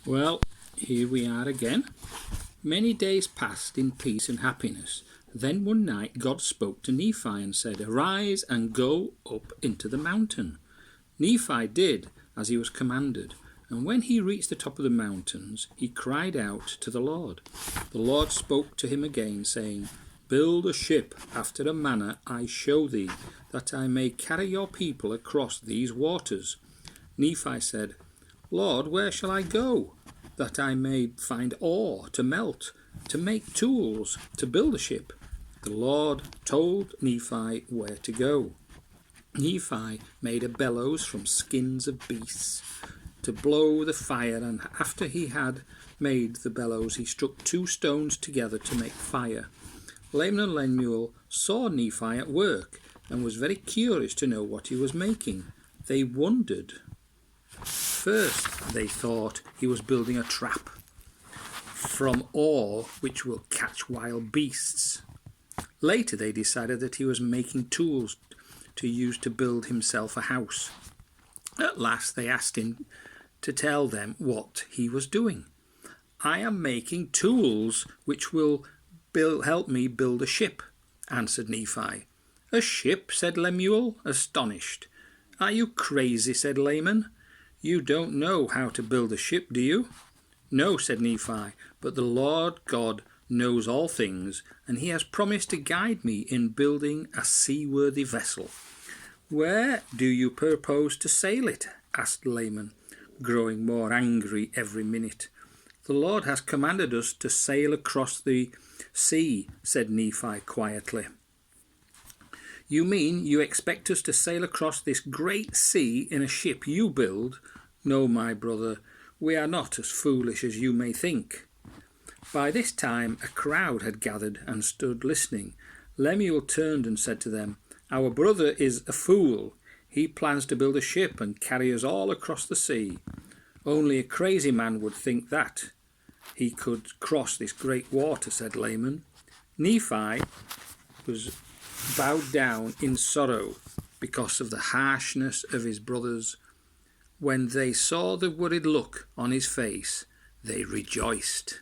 Well, here we are again. Many days passed in peace and happiness. Then one night God spoke to Nephi and said, "Arise and go up into the mountain." Nephi did as he was commanded, and when he reached the top of the mountains, he cried out to the Lord. The Lord spoke to him again, saying, "Build a ship after a manner I show thee, that I may carry your people across these waters." Nephi said, "Lord, where shall I go, that I may find ore to melt, to make tools, to build a ship?" The Lord told Nephi where to go. Nephi made a bellows from skins of beasts to blow the fire, and after he had made the bellows, he struck two stones together to make fire. Laman and Lemuel saw Nephi at work and was very curious to know what he was making. They wondered. First, they thought he was building a trap from ore which will catch wild beasts. Later, they decided that he was making tools to use to build himself a house. At last, they asked him to tell them what he was doing. "I am making tools which will help me build a ship," answered Nephi. "A ship?" said Lemuel, astonished. "Are you crazy?" said Laman. "You don't know how to build a ship, do you?" "No," said Nephi, "but the Lord God knows all things, and he has promised to guide me in building a seaworthy vessel." "Where do you purpose to sail it?" asked Laman, growing more angry every minute. "The Lord has commanded us to sail across the sea," said Nephi quietly. "You mean you expect us to sail across this great sea in a ship you build? No, my brother, we are not as foolish as you may think." By this time a crowd had gathered and stood listening. Lemuel turned and said to them, "Our brother is a fool. He plans to build a ship and carry us all across the sea. Only a crazy man would think that he could cross this great water," said Laman. Nephi was bowed down in sorrow because of the harshness of his brothers. When they saw the worried look on his face, they rejoiced.